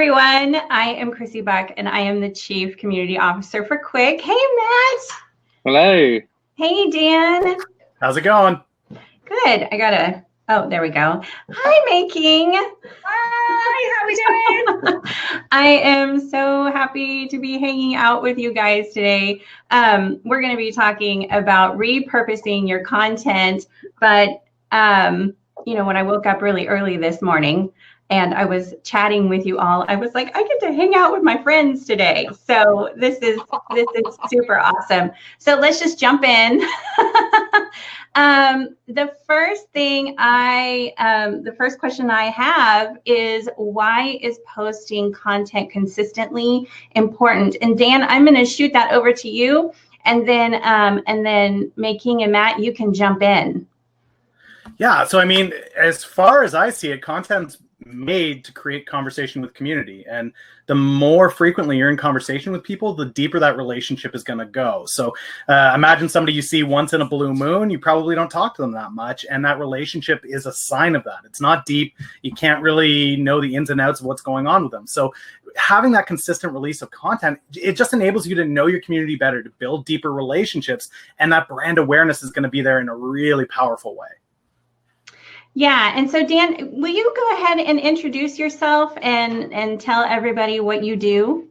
everyone. I am Krissy Buck, and I am the Chief Community Officer for QuiC. Hey, Matt. Hello. Hey, Dan. How's it going? Good. Oh, there we go. Hi, Making. Hi, how we doing? I am so happy to be hanging out with you guys today. We're going to be talking about repurposing your content, but you know, when I woke up really early this morning and I was chatting with you all, I was like, I get to hang out with my friends today. So this is super awesome. So let's just jump in. The first question I have is, why is posting content consistently important? And Dan, I'm going to shoot that over to you, and then Making and Matt, you can jump in. Yeah, so I mean, as far as I see it, content's made to create conversation with community, and the more frequently you're in conversation with people, the deeper that relationship is going to go. So imagine somebody you see once in a blue moon, you probably don't talk to them that much, and that relationship is a sign of that. It's not deep. You can't really know the ins and outs of what's going on with them. So having that consistent release of content, it just enables you to know your community better, to build deeper relationships, and that brand awareness is going to be there in a really powerful way. Yeah, and so Dan, will you go ahead and introduce yourself and tell everybody what you do?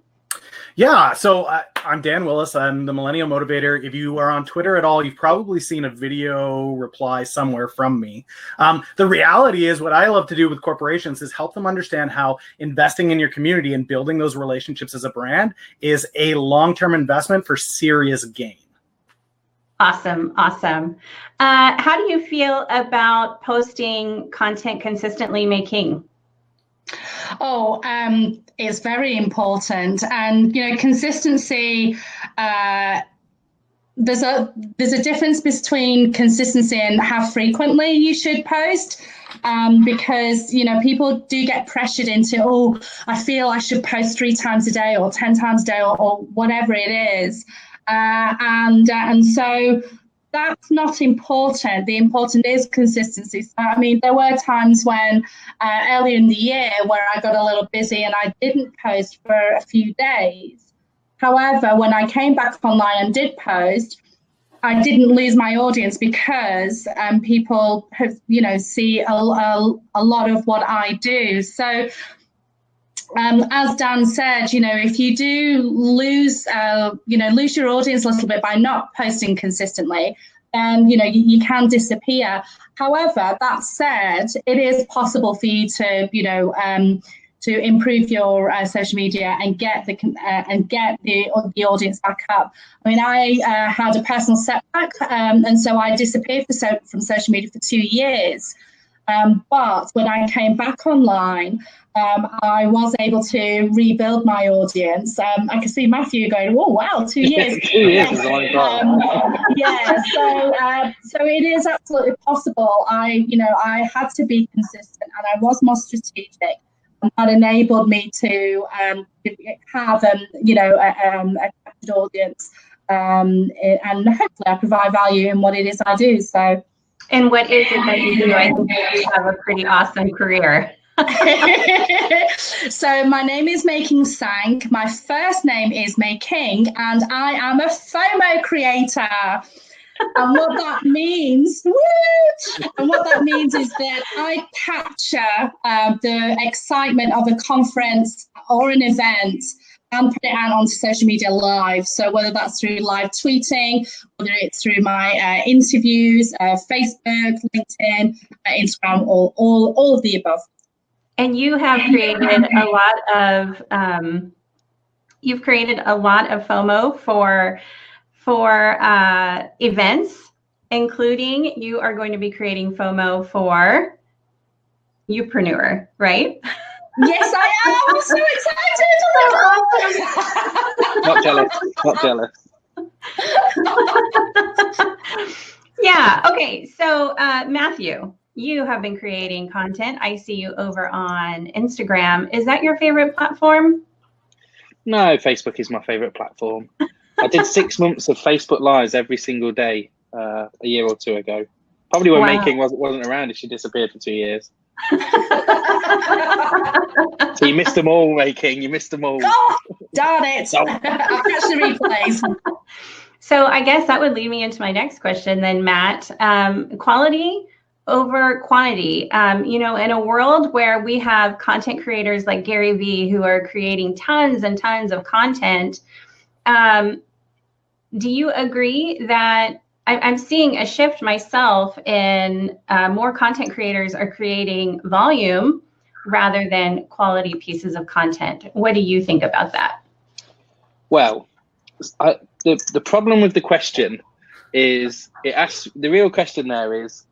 Yeah, so I'm Dan Willis. I'm the Millennial Motivator. If you are on Twitter at all, you've probably seen a video reply somewhere from me. The reality is, what I love to do with corporations is help them understand how investing in your community and building those relationships as a brand is a long-term investment for serious gain. Awesome. How do you feel about posting content consistently, Making? Oh, it's very important, and you know, consistency. There's a difference between consistency and how frequently you should post, because you know, people do get pressured into, oh, I feel I should post 3 times a day or 10 times a day or whatever it is. And so that's not important. The important is consistency. So, I mean, there were times when earlier in the year where I got a little busy and I didn't post for a few days. However, when I came back online and did post, I didn't lose my audience, because people have, you know, see a lot of what I do. So as Dan said, you know, if you do lose your audience a little bit by not posting consistently, then, you know, you can disappear. However, that said, it is possible for you to, you know, to improve your social media and get the audience back up. I mean, I had a personal setback, and so I disappeared from social media for 2 years. But when I came back online, I was able to rebuild my audience. I can see Matthew going, "Oh wow, 2 years!" 2 years is a long time. Yeah, so it is absolutely possible. I had to be consistent, and I was more strategic, and that enabled me to have a captured audience, and hopefully I provide value in what it is I do. So. And what is it that you do? I think you have a pretty awesome career. So my name is Making Sang. My first name is Making, and I am a FOMO creator. And what that means, is that I capture the excitement of a conference or an event and put it out onto social media live. So whether that's through live tweeting, whether it's through my interviews, Facebook, LinkedIn, Instagram, all of the above. And you have created a lot of FOMO for events, including you are going to be creating FOMO for Youpreneur, right? Yes, I am. I'm so Not jealous. Yeah. Okay. So, Matthew, you have been creating content. I see you over on Instagram. Is that your favorite platform? No, Facebook is my favorite platform. I did 6 months of Facebook Lives every single day a year or two ago. Probably when Making wasn't around, if she disappeared for 2 years. So you missed them all, Making. You missed them all. Oh, darn it. I'll catch the replays. So I guess that would lead me into my next question then, Matt. Quality over quantity. In a world where we have content creators like Gary Vee who are creating tons and tons of content, do you agree that I'm seeing a shift myself in more content creators are creating volume rather than quality pieces of content? What do you think about that? Well, the problem with the question is it asks, the real question there is,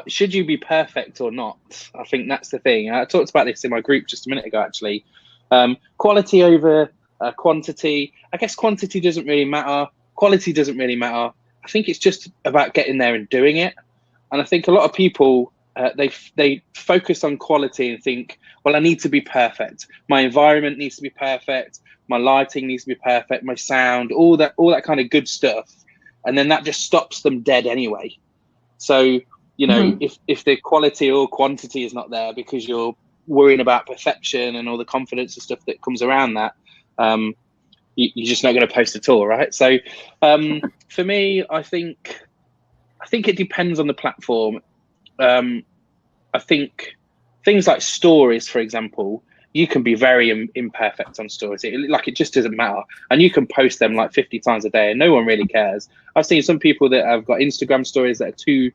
should you be perfect or not? I think that's the thing. I talked about this in my group just a minute ago, actually. Quality over quantity. I guess quantity doesn't really matter. Quality doesn't really matter. I think it's just about getting there and doing it. And I think a lot of people, they focus on quality and think, well, I need to be perfect. My environment needs to be perfect. My lighting needs to be perfect. My sound, all that kind of good stuff. And then that just stops them dead anyway. So, if the quality or quantity is not there because you're worrying about perfection and all the confidence and stuff that comes around that, you're just not going to post at all, right? So for me, I think it depends on the platform. I think things like stories, for example, you can be very imperfect on stories. It just doesn't matter. And you can post them like 50 times a day and no one really cares. I've seen some people that have got Instagram stories that are two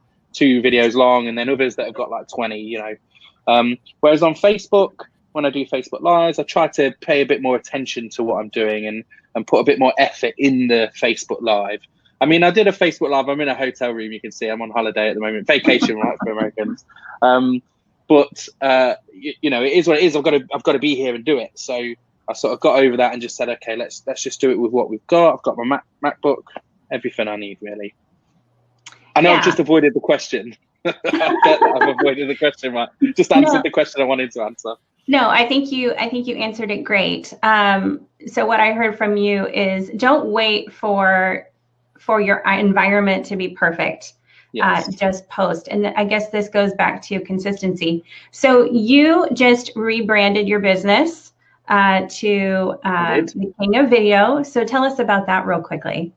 videos long, and then others that have got like 20, whereas on Facebook, when I do Facebook Lives, I try to pay a bit more attention to what I'm doing and put a bit more effort in the Facebook Live. I mean, I did a Facebook Live. I'm in a hotel room. You can see I'm on holiday at the moment, vacation, right, for Americans. But it is what it is. I've got to be here and do it. So I sort of got over that and just said, okay, let's just do it with what we've got. I've got my MacBook, everything I need, really. I know I've just avoided the question. I've avoided the question, right? Just answered the question I wanted to answer. No, I think you answered it great. So what I heard from you is don't wait for your environment to be perfect. Yes. Just post. And I guess this goes back to consistency. So you just rebranded your business to the King of Video. So tell us about that real quickly.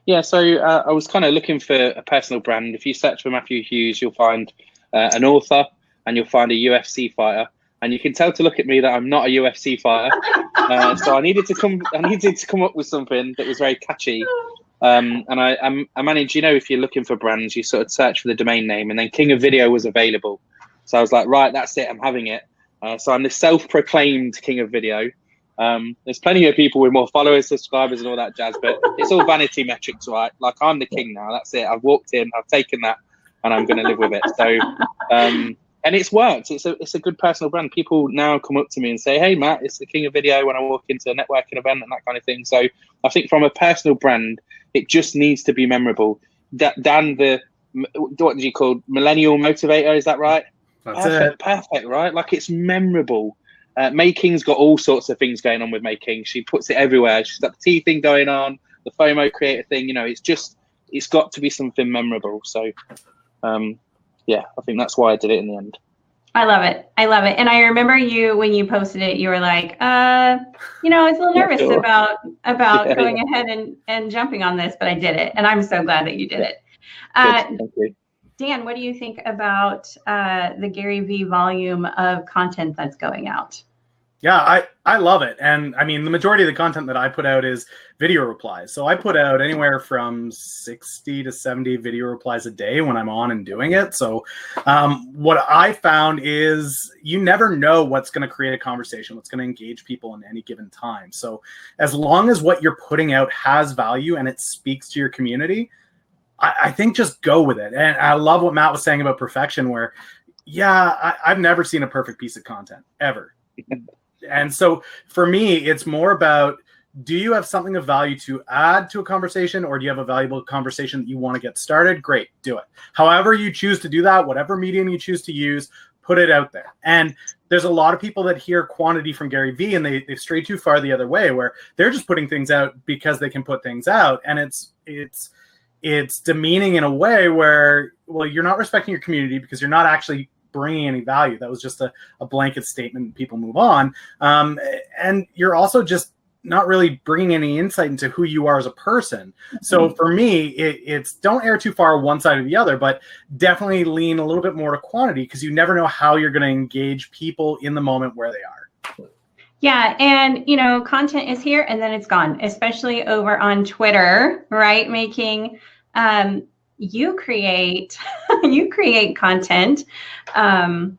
Yeah, so I was kind of looking for a personal brand. If you search for Matthew Hughes, you'll find an author and you'll find a UFC fighter. And you can tell to look at me that I'm not a UFC fighter. So I needed to come up with something that was very catchy. And I managed, if you're looking for brands, you sort of search for the domain name, and then King of Video was available. So I was like, right, that's it, I'm having it. So I'm the self-proclaimed King of Video. There's plenty of people with more followers, subscribers, and all that jazz, but it's all vanity metrics, right? Like, I'm the king now. That's it. I've walked in, I've taken that, and I'm going to live with it. So, and it's worked. It's a good personal brand. People now come up to me and say, "Hey, Matt, it's the King of Video," when I walk into a networking event and that kind of thing. So I think from a personal brand, it just needs to be memorable. Dan, what did you call millennial motivator? Is that right? That's perfect, right? Like, it's memorable. Making's got all sorts of things going on with Making. She puts it everywhere. She's got the tea thing going on, the FOMO creator thing. It's got to be something memorable. So, yeah, I think that's why I did it in the end. I love it. And I remember when you posted it, you were like, I was a little nervous about going ahead and jumping on this, but I did it. And I'm so glad that you did it. Thank you. Dan, what do you think about the Gary Vee volume of content that's going out? Yeah, I love it. And I mean, the majority of the content that I put out is video replies. So I put out anywhere from 60 to 70 video replies a day when I'm on and doing it. So what I found is you never know what's going to create a conversation, what's going to engage people in any given time. So as long as what you're putting out has value and it speaks to your community, I think just go with it. And I love what Matt was saying about perfection, where, I've never seen a perfect piece of content ever. And so for me, it's more about, do you have something of value to add to a conversation, or do you have a valuable conversation that you want to get started? Great, do it. However you choose to do that, whatever medium you choose to use, put it out there. And there's a lot of people that hear quantity from Gary Vee and they've strayed too far the other way, where they're just putting things out because they can put things out. And it's demeaning in a way where, well, you're not respecting your community because you're not actually bringing any value. That was just a blanket statement. People move on. And you're also just not really bringing any insight into who you are as a person. So for me, it's don't err too far one side or the other, but definitely lean a little bit more to quantity, because you never know how you're going to engage people in the moment where they are. Yeah, and you know, content is here and then it's gone, especially over on Twitter, right? Making you create content in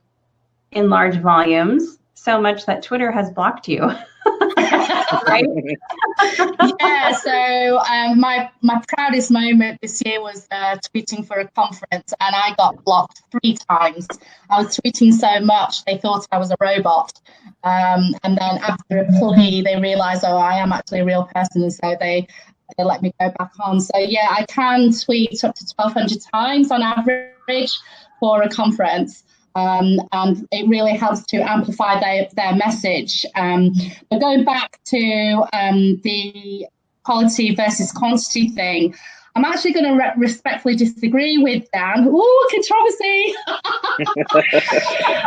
large volumes, so much that Twitter has blocked you. Right? Yeah, so my proudest moment this year was tweeting for a conference, and I got blocked 3 times. I was tweeting so much they thought I was a robot, and then after a plea they realized, oh, I am actually a real person, and so they let me go back on. So yeah, I can tweet up to 1,200 times on average for a conference. And it really helps to amplify their message. But going back to the quality versus quantity thing, I'm actually going to respectfully disagree with Dan. Ooh, controversy!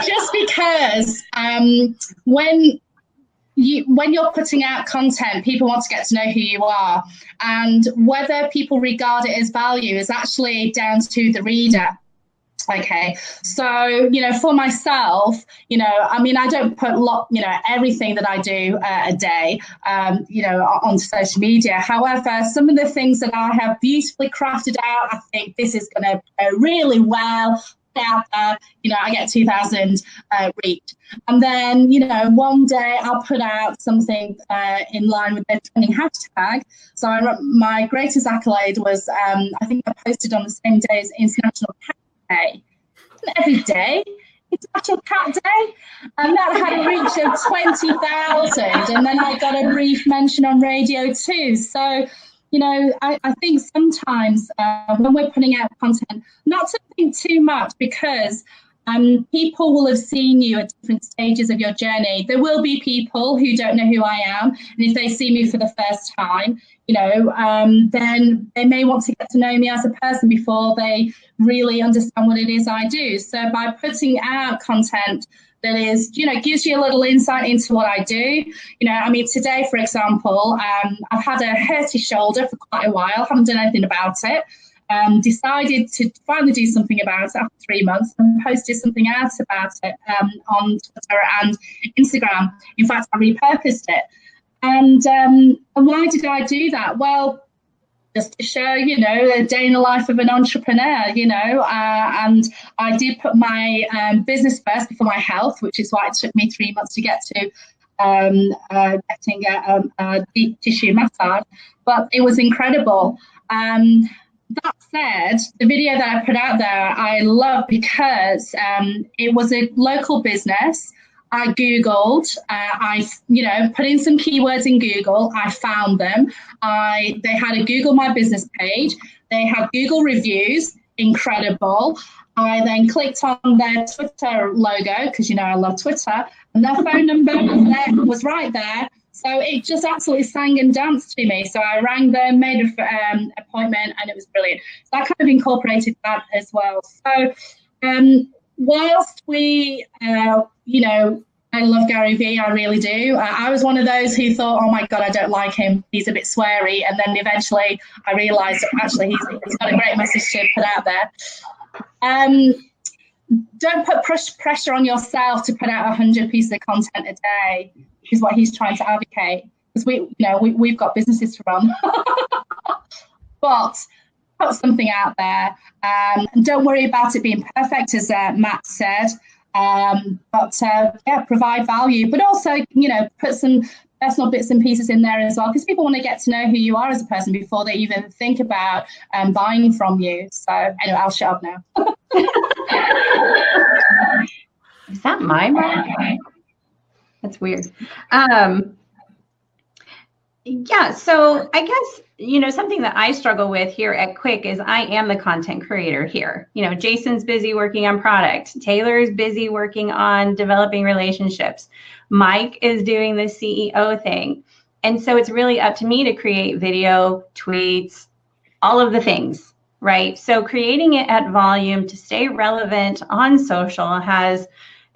Just because when you're putting out content, people want to get to know who you are, and whether people regard it as value is actually down to the reader. Okay, so, you know, for myself, you know, I mean, I don't put everything that I do a day, you know, on social media. However, some of the things that I have beautifully crafted out, I think this is going to go really well out there. You know, I get 2,000 reach. And then, you know, one day I'll put out something in line with the trending hashtag. So my greatest accolade was, I think I posted on the same day as International Cat Day. Every day, International Cat Day, and that had a reach of 20,000, and then I got a brief mention on radio too. So, you know, I think sometimes when we're putting out content, not to think too much, because people will have seen you at different stages of your journey. There will be people who don't know who I am, and if they see me for the first time, you know, then they may want to get to know me as a person before they really understand what it is I do. So by putting out content that is, you know, gives you a little insight into what I do. You know, I mean, today, for example, I've had a hurty shoulder for quite a while, haven't done anything about it. Decided to finally do something about it after 3 months, and posted something out about it on Twitter and Instagram. In fact, I repurposed it. And why did I do that? Well, just to show, you know, a day in the life of an entrepreneur, you know, and I did put my business first before my health, which is why it took me 3 months to get to getting a deep tissue massage, but it was incredible. That said, the video that I put out there, I love because it was a local business. I Googled, I put in some keywords in Google. I found them. They had a Google My Business page. They had Google reviews, incredible. I then clicked on their Twitter logo, because, you know, I love Twitter, and their phone number was right there. So it just absolutely sang and danced to me. So I rang them, made an appointment, and it was brilliant. So I kind of incorporated that as well. So whilst we, you know, I love Gary Vee, I really do. I was one of those who thought, oh my God, I don't like him. He's a bit sweary. And then eventually I realised that actually he's got a great message to put out there. Don't put pressure on yourself to put out 100 pieces of content a day, is what he's trying to advocate. Because we've got businesses to run. But put something out there. And don't worry about it being perfect, as Matt said. Provide value, but also, you know, put some personal bits and pieces in there as well, because people want to get to know who you are as a person before they even think about buying from you. So anyway, I'll shut up now. Is that my mic? That's weird. Yeah, so I guess, you know, something that I struggle with here at Quick is I am the content creator here. You know, Jason's busy working on product. Taylor is busy working on developing relationships. Mike is doing the CEO thing. And so it's really up to me to create video, tweets, all of the things. right? So creating it at volume to stay relevant on social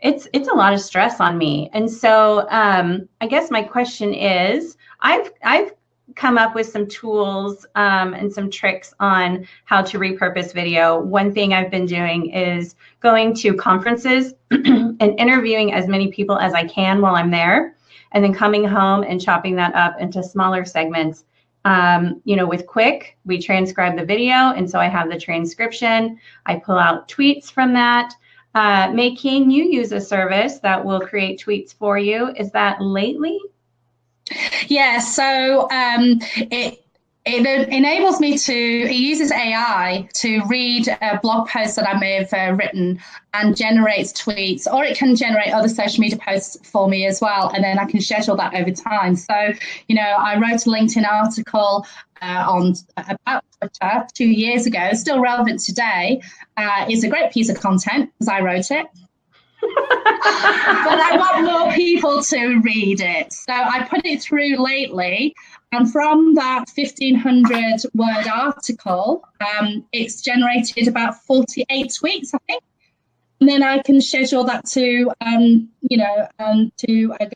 it's a lot of stress on me. And so I guess my question is, I've come up with some tools and some tricks on how to repurpose video. One thing I've been doing is going to conferences and interviewing as many people as I can while I'm there, and then coming home and chopping that up into smaller segments. With Quick, we transcribe the video, and so I have the transcription. I pull out tweets from that. May King, you use a service that will create tweets for you. Is that Lately? Yeah, so it enables me it uses AI to read a blog post that I may have written and generates tweets, or it can generate other social media posts for me as well. And then I can schedule that over time. So, I wrote a LinkedIn article about Twitter 2 years ago, still relevant today. It's a great piece of content because I wrote it. But I want more people to read it. So I put it through Lately. And from that 1,500 word article, it's generated about 48 tweets, I think. And then I can schedule that to go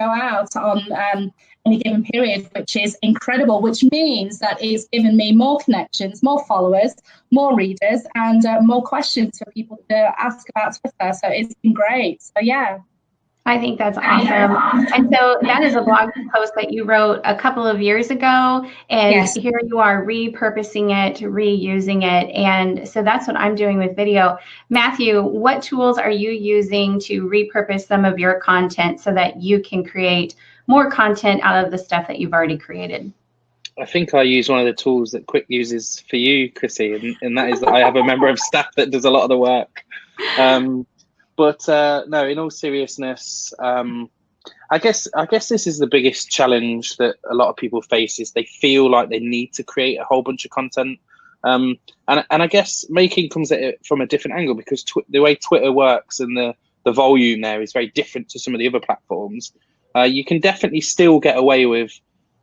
out on any given period, which is incredible, which means that it's given me more connections, more followers, more readers, and more questions for people to ask about Twitter. So it's been great. So, yeah. I think that's awesome. And so that is a blog post that you wrote a couple of years ago, and yes, here you are repurposing it, reusing it. And so that's what I'm doing with video. Matthew, what tools are you using to repurpose some of your content so that you can create more content out of the stuff that you've already created? I think I use one of the tools that Quick uses for you, Krissy, and that is that I have a member of staff that does a lot of the work. But no, in all seriousness, I guess this is the biggest challenge that a lot of people face, is they feel like they need to create a whole bunch of content. And I guess Making comes at it from a different angle, because the way Twitter works and the volume there is very different to some of the other platforms. You can definitely still get away with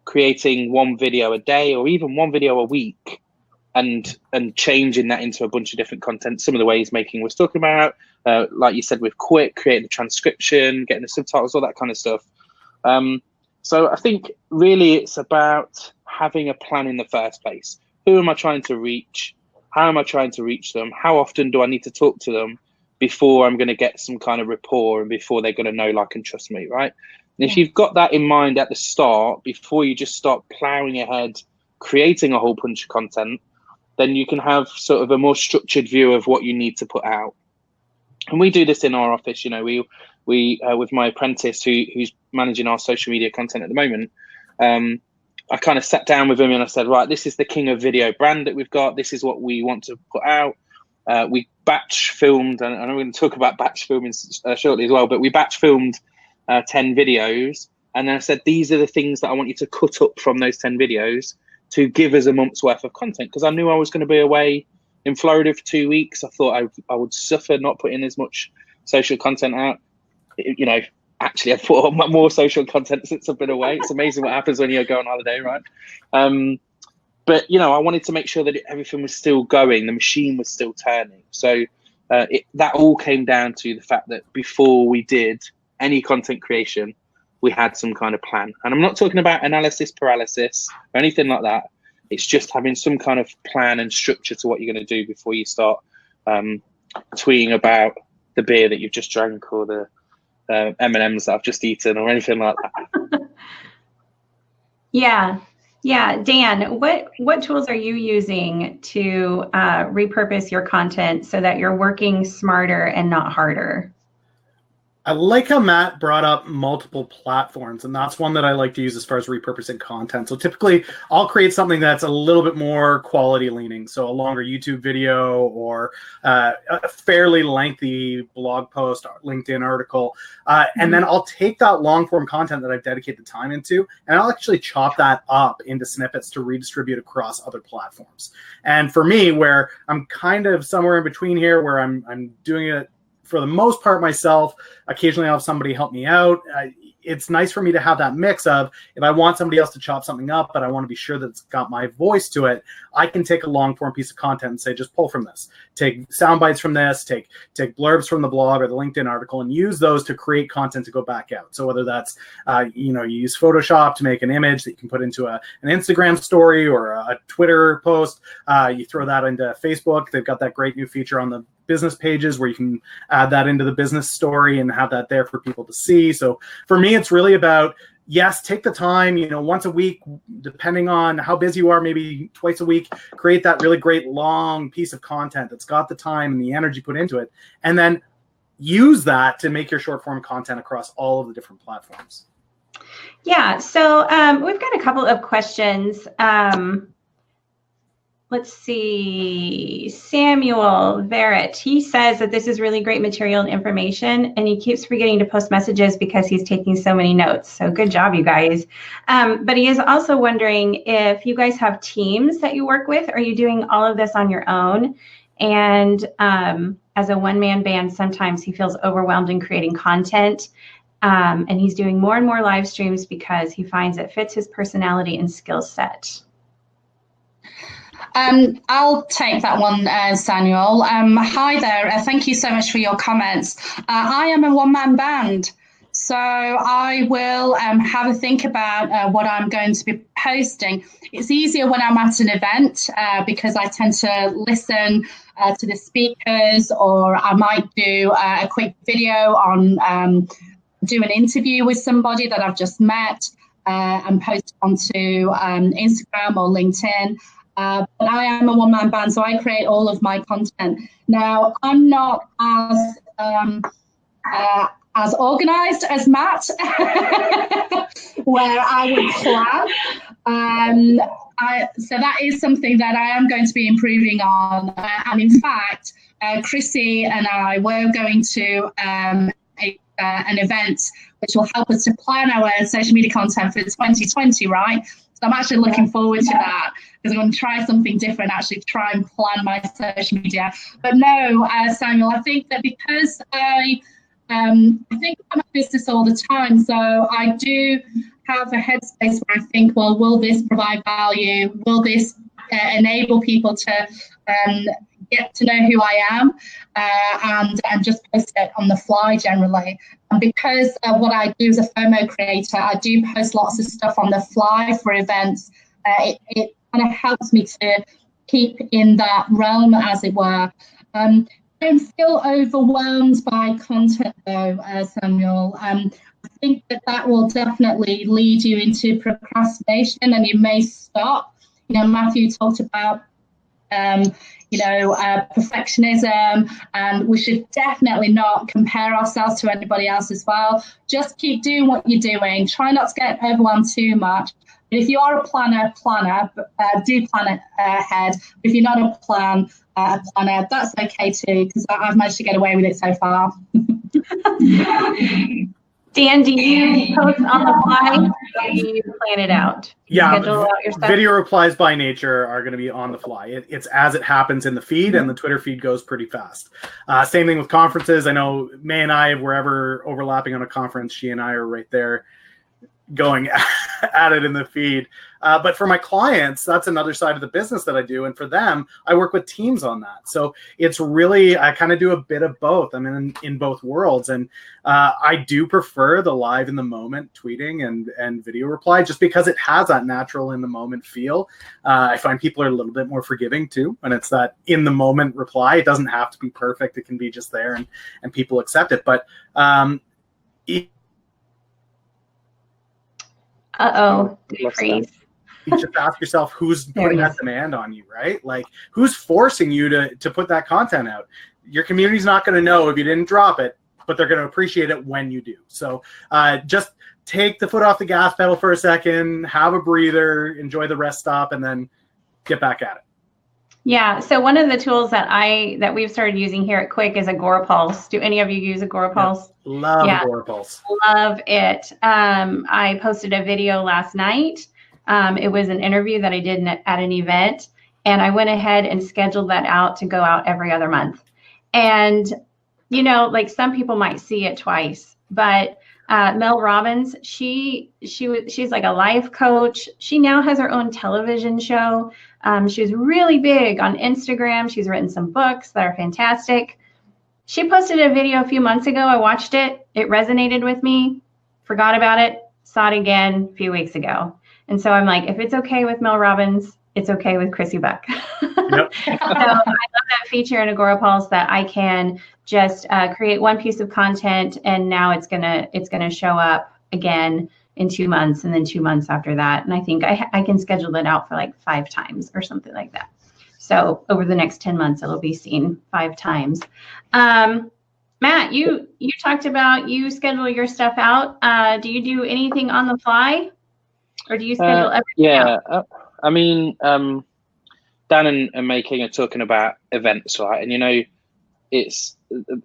creating one video a day or even one video a week and changing that into a bunch of different content. Some of the ways Making was talking about, like you said with Quick, creating the transcription, getting the subtitles, all that kind of stuff. So I think really it's about having a plan in the first place. Who am I trying to reach? How am I trying to reach them? How often do I need to talk to them before I'm going to get some kind of rapport and before they're going to know, like, and trust me, right? And if you've got that in mind at the start, before you just start plowing ahead, creating a whole bunch of content, then you can have sort of a more structured view of what you need to put out. And we do this in our office. We with my apprentice who's managing our social media content at the moment, I kind of sat down with him and I said, right, this is the king of video brand that we've got. This is what we want to put out. We batch filmed, and I'm going to talk about batch filming shortly as well, but we batch filmed 10 videos. And then I said, these are the things that I want you to cut up from those 10 videos to give us a month's worth of content, because I knew I was going to be away in Florida for 2 weeks. I thought I would suffer not putting as much social content out. Actually, I've put on more social content since I've been away. It's amazing what happens when you go on holiday, right? But, I wanted to make sure that everything was still going. The machine was still turning. So that all came down to the fact that before we did any content creation, we had some kind of plan. And I'm not talking about analysis paralysis or anything like that. It's just having some kind of plan and structure to what you're going to do before you start tweeting about the beer that you've just drank or the M&Ms that I've just eaten or anything like that. Yeah. Dan, what tools are you using to repurpose your content so that you're working smarter and not harder? I like how Matt brought up multiple platforms, and that's one that I like to use as far as repurposing content. So typically, I'll create something that's a little bit more quality leaning, so a longer YouTube video or a fairly lengthy blog post, or LinkedIn article, and then I'll take that long form content that I've dedicated the time into, and I'll actually chop that up into snippets to redistribute across other platforms. And for me, where I'm kind of somewhere in between here, where I'm doing it for the most part myself, occasionally I'll have somebody help me out. it's nice for me to have that mix of, if I want somebody else to chop something up, but I want to be sure that it's got my voice to it, I can take a long form piece of content and say, just pull from this, take sound bites from this, take blurbs from the blog or the LinkedIn article, and use those to create content to go back out. So whether that's, you use Photoshop to make an image that you can put into an Instagram story or a Twitter post, you throw that into Facebook. They've got that great new feature on the business pages where you can add that into the business story and have that there for people to see. So for me, it's really about, yes, take the time, once a week, depending on how busy you are, maybe twice a week, create that really great long piece of content that's got the time and the energy put into it. And then use that to make your short form content across all of the different platforms. Yeah. So we've got a couple of questions. Let's see, Samuel Verrett, he says that this is really great material and information, and he keeps forgetting to post messages because he's taking so many notes. So good job, you guys. But he is also wondering if you guys have teams that you work with. Are you doing all of this on your own? And as a one-man band, sometimes he feels overwhelmed in creating content. And he's doing more and more live streams because he finds it fits his personality and skill set. I'll take that one, Samuel. Hi there. Thank you so much for your comments. I am a one-man band, so I will have a think about what I'm going to be posting. It's easier when I'm at an event because I tend to listen to the speakers, or I might do a quick video on do an interview with somebody that I've just met and post onto Instagram or LinkedIn. But I am a one-man band, so I create all of my content. Now, I'm not as organized as Matt, where I would plan. So that is something that I am going to be improving on. And in fact, Krissy and I were going to an event which will help us to plan our social media content for 2020, right? So I'm actually looking forward to that, because I'm going to try something different, actually try and plan my social media. But no, Samuel, I think that because I think I'm a business all the time, so I do have a headspace where I think, well, will this provide value? Will this enable people to get to know who I am and just post it on the fly generally? And because what I do as a FOMO creator, I do post lots of stuff on the fly for events. It kind of helps me to keep in that realm, as it were. Don't feel overwhelmed by content, though, Samuel. I think that will definitely lead you into procrastination, and you may stop. Matthew talked about perfectionism, and we should definitely not compare ourselves to anybody else as well. Just keep doing what you're doing. Try not to get overwhelmed too much. But if you are a planner, do plan ahead. If you're not a planner, that's okay too, because I've managed to get away with it so far. Dan, do you post on the fly, or do you plan it out? Schedule out your stuff? Video replies by nature are going to be on the fly. It's as it happens in the feed, and the Twitter feed goes pretty fast. Same thing with conferences. I know May and I, wherever overlapping on a conference, she and I are right there going at it in the feed. But for my clients, that's another side of the business that I do. And for them, I work with teams on that. So it's really, I kind of do a bit of both. I'm in both worlds. And I do prefer the live in the moment tweeting and video reply, just because it has that natural in the moment feel. I find people are a little bit more forgiving too. And it's that in the moment reply. It doesn't have to be perfect. It can be just there and people accept it. But freeze. You just ask yourself, who's putting that demand on you, right? Like, who's forcing you to put that content out? Your community's not going to know if you didn't drop it, but they're going to appreciate it when you do. So just take the foot off the gas pedal for a second, have a breather, enjoy the rest stop, and then get back at it. Yeah. So one of the tools that we've started using here at Quick is AgoraPulse. Do any of you use AgoraPulse? Love AgoraPulse. Love it. I posted a video last night. It was an interview that I did at an event, and I went ahead and scheduled that out to go out every other month. And, like some people might see it twice, but Mel Robbins, she's like a life coach. She now has her own television show. She was really big on Instagram. She's written some books that are fantastic. She posted a video a few months ago. I watched it. It resonated with me. Forgot about it. Saw it again a few weeks ago. And so I'm like, if it's okay with Mel Robbins, it's okay with Krissy Buck. Yep. So I love that feature in Agorapulse that I can just create one piece of content, and now it's gonna show up again in 2 months, and then 2 months after that. And I think I can schedule it out for like 5 times or something like that. So over the next 10 months, it'll be seen 5 times. Matt, you talked about you schedule your stuff out. Do you do anything on the fly, or do you schedule everything out? I mean, Dan and May King are talking about events, right? And you know,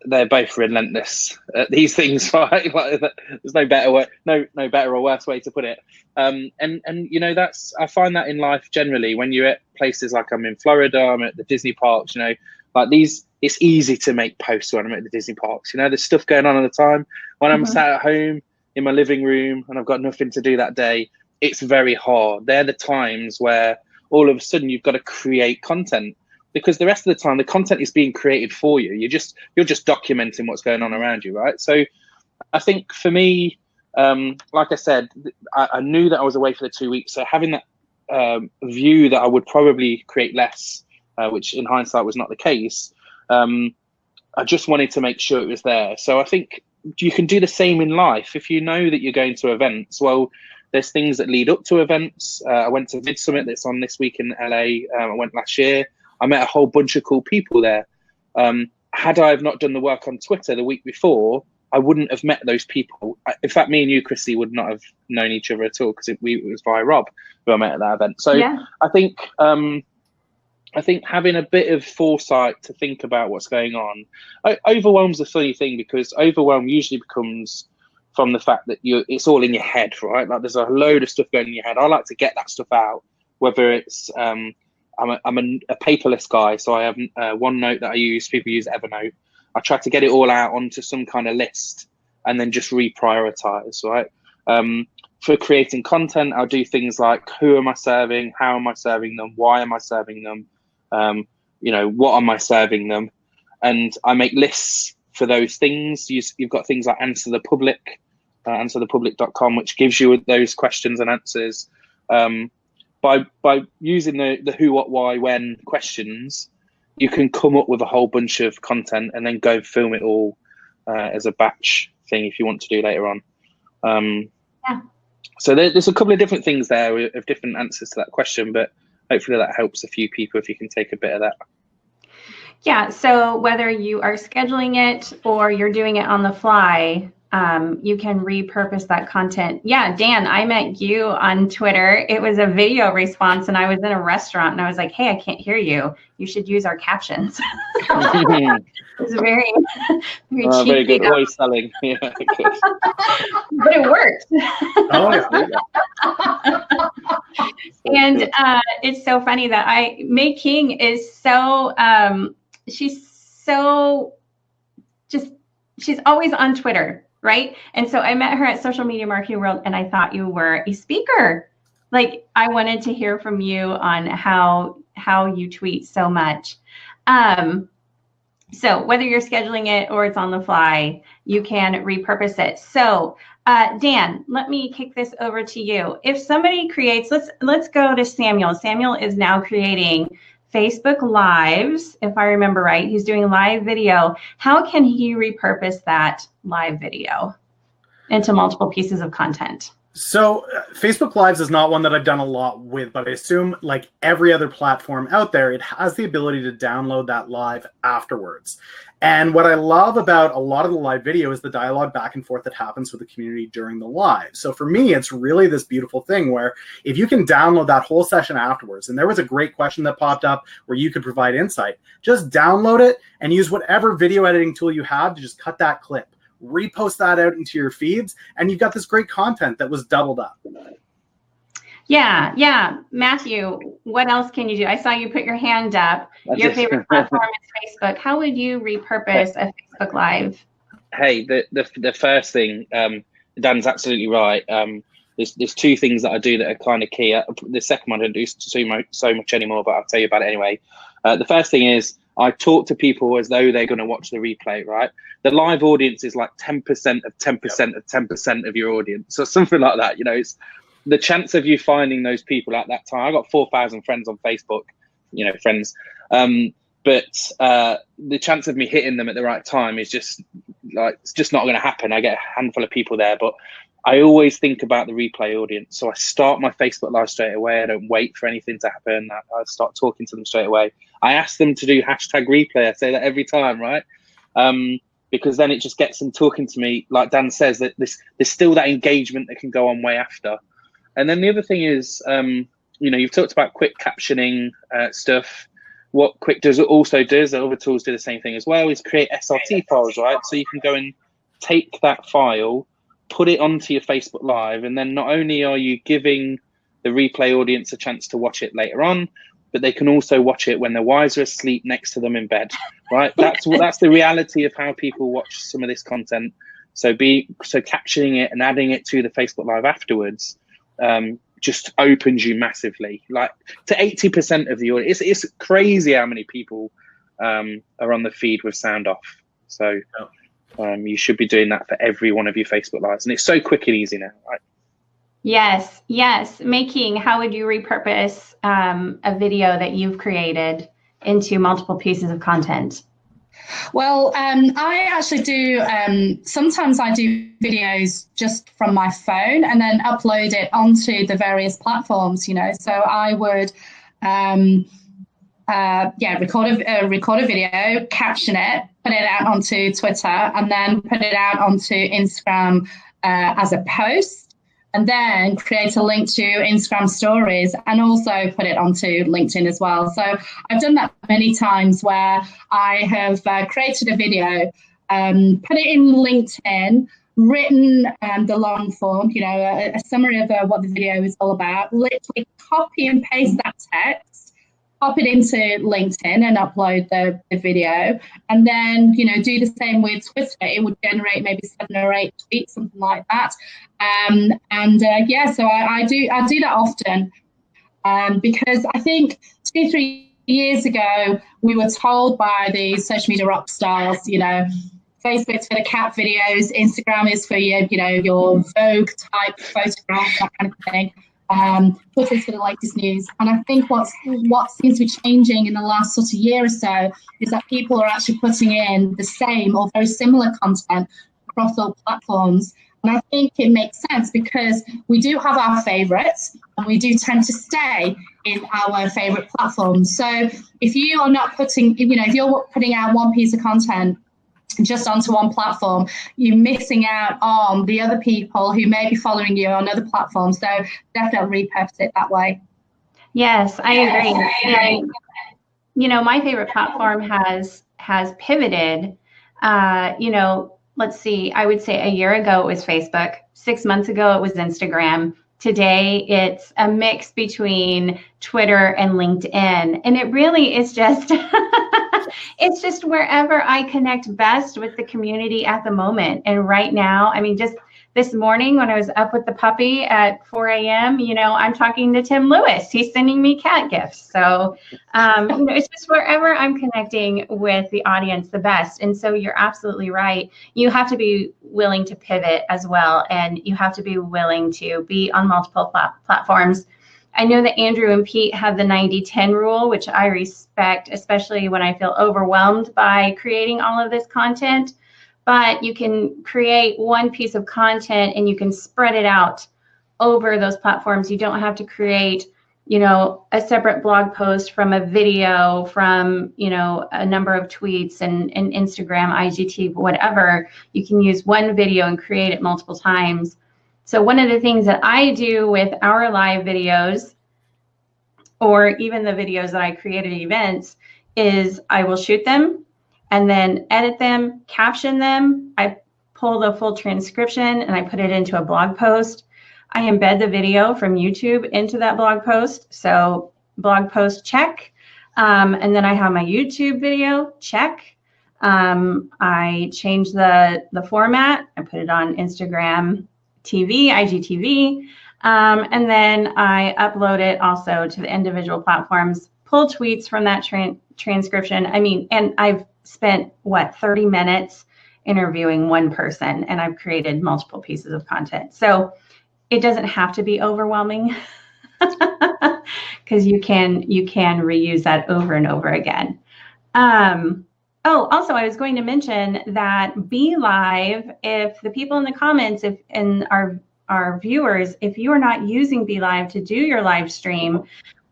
they're both relentless at these things, right? Like, there's no better or worse way to put it. And you know, I find that in life generally, when you're at places like I'm in Florida, I'm at the Disney parks, you know, like these, it's easy to make posts when I'm at the Disney parks. You know, there's stuff going on all the time. When I'm sat at home in my living room and I've got nothing to do that day, it's very hard. They're the times where all of a sudden you've got to create content, because the rest of the time the content is being created for you. You're just documenting what's going on around you, right? So I think for me, like I said, I knew that I was away for the 2 weeks. So having that view that I would probably create less, which in hindsight was not the case, I just wanted to make sure it was there. So I think you can do the same in life. If you know that you're going to events, well, there's things that lead up to events. I went to Vid Summit that's on this week in LA. I went last year. I met a whole bunch of cool people there. Had I have not done the work on Twitter the week before, I wouldn't have met those people. In fact, me and you, Krissy, would not have known each other at all, because it was via Rob who I met at that event. So yeah. I think having a bit of foresight to think about what's going on, overwhelm's a funny thing, because overwhelm usually becomes from the fact that it's all in your head, right? Like there's a load of stuff going in your head. I like to get that stuff out, whether it's I'm a paperless guy, so I have OneNote that I use. People use Evernote. I try to get it all out onto some kind of list and then just reprioritize, right? For creating content, I'll do things like, who am I serving? How am I serving them? Why am I serving them? You know, what am I serving them? And I make lists for those things. You've got things like Answer the Public, answerthepublic.com, which gives you those questions and answers. By using the who, what, why, when questions, you can come up with a whole bunch of content and then go film it all as a batch thing if you want to do later on. Yeah. So there's a couple of different things there of different answers to that question, but hopefully that helps a few people if you can take a bit of that. Yeah, so whether you are scheduling it or you're doing it on the fly, you can repurpose that content. Yeah, Dan, I met you on Twitter. It was a video response, and I was in a restaurant, and I was like, hey, I can't hear you. You should use our captions. It's very cheeky. Very good voice selling. Yeah, but it worked. Oh, yeah. And it's so funny that May King is so, she's always on Twitter, right? And so I met her at Social Media Marketing World, and I thought you were a speaker. Like, I wanted to hear from you on how you tweet so much. So whether you're scheduling it or it's on the fly, you can repurpose it. So Dan, let me kick this over to you. If somebody creates, let's go to Samuel. Samuel is now creating Facebook Lives, if I remember right. He's doing live video. How can he repurpose that live video into multiple pieces of content? So Facebook Lives is not one that I've done a lot with, but I assume like every other platform out there, it has the ability to download that live afterwards. And what I love about a lot of the live video is the dialogue back and forth that happens with the community during the live. So for me, it's really this beautiful thing where if you can download that whole session afterwards, and there was a great question that popped up where you could provide insight, just download it and use whatever video editing tool you have to just cut that clip. Repost that out into your feeds, and you've got this great content that was doubled up. Yeah. Matthew, what else can you do? I saw you put your hand up. Your favorite platform is Facebook. How would you repurpose a Facebook Live? Hey, the first thing, Dan's absolutely right. There's two things that I do that are kind of key. The second one I don't do so much anymore, but I'll tell you about it anyway. The first thing is I talk to people as though they're going to watch the replay, right? The live audience is like 10% of 10% of 10% of your audience, or something like that. You know, it's the chance of you finding those people at that time. I got 4,000 friends on Facebook, you know, friends. But the chance of me hitting them at the right time is just like, it's just not going to happen. I get a handful of people there, but I always think about the replay audience. So I start my Facebook Live straight away. I don't wait for anything to happen. I start talking to them straight away. I ask them to do #replay. I say that every time, right? Because then it just gets them talking to me. Like Dan says, that there's still that engagement that can go on way after. And then the other thing is, you know, you've talked about quick captioning stuff. What Quick also does, other tools do the same thing as well, is create SRT files, right? So you can go and take that file, put it onto your Facebook Live, and then not only are you giving the replay audience a chance to watch it later on, but they can also watch it when their wives are asleep next to them in bed, right? That's the reality of how people watch some of this content. So capturing it and adding it to the Facebook Live afterwards just opens you massively, like to 80% of the audience. It's crazy how many people are on the feed with sound off. So you should be doing that for every one of your Facebook Lives, and it's so quick and easy now, right? Yes, yes. How would you repurpose a video that you've created into multiple pieces of content? Well, I actually do, sometimes I do videos just from my phone and then upload it onto the various platforms, you know. So I would, record a video, caption it, put it out onto Twitter, and then put it out onto Instagram as a post, and then create a link to Instagram stories and also put it onto LinkedIn as well. So I've done that many times where I have created a video, put it in LinkedIn, written the long form, you know, a summary of what the video is all about, literally copy and paste that text, pop it into LinkedIn and upload the video, and then, you know, do the same with Twitter. It would generate maybe 7 or 8 tweets, something like that. So I do that often because I think 2-3 years ago we were told by the social media rock stars, you know, Facebook's for the cat videos, Instagram is for your Vogue type photograph, that kind of thing. Twitter's for the latest news. And I think what seems to be changing in the last sort of year or so is that people are actually putting in the same or very similar content across all platforms. And I think it makes sense because we do have our favorites and we do tend to stay in our favorite platforms. So if you are not putting, if you're putting out one piece of content just onto one platform, you're missing out on the other people who may be following you on other platforms. So definitely repurpose it that way. Yes, I agree. And, my favorite platform has pivoted. Let's see, I would say a year ago it was Facebook. 6 months ago it was Instagram. Today it's a mix between Twitter and LinkedIn. And it really is just it's just wherever I connect best with the community at the moment. And right now, I mean, just this morning when I was up with the puppy at 4 a.m., I'm talking to Tim Lewis. He's sending me cat gifts. So, it's just wherever I'm connecting with the audience the best. And so you're absolutely right. You have to be willing to pivot as well. And you have to be willing to be on multiple platforms. I know that Andrew and Pete have the 90-10 rule, which I respect, especially when I feel overwhelmed by creating all of this content. But you can create one piece of content and you can spread it out over those platforms. You don't have to create, a separate blog post from a video, from, a number of tweets and Instagram, IGTV, whatever. You can use one video and create it multiple times. So one of the things that I do with our live videos, or even the videos that I create at events, is I will shoot them and then edit them, caption them. I pull the full transcription and I put it into a blog post. I embed the video from YouTube into that blog post. So blog post, check. And then I have my YouTube video, check. I change the format. I put it on Instagram TV, IGTV. And then I upload it also to the individual platforms, pull tweets from that transcription. I mean, and I've spent, 30 minutes interviewing one person, and I've created multiple pieces of content. So it doesn't have to be overwhelming because you can reuse that over and over again. Also, I was going to mention that BeLive, if the people in the comments, and our viewers, if you are not using BeLive to do your live stream,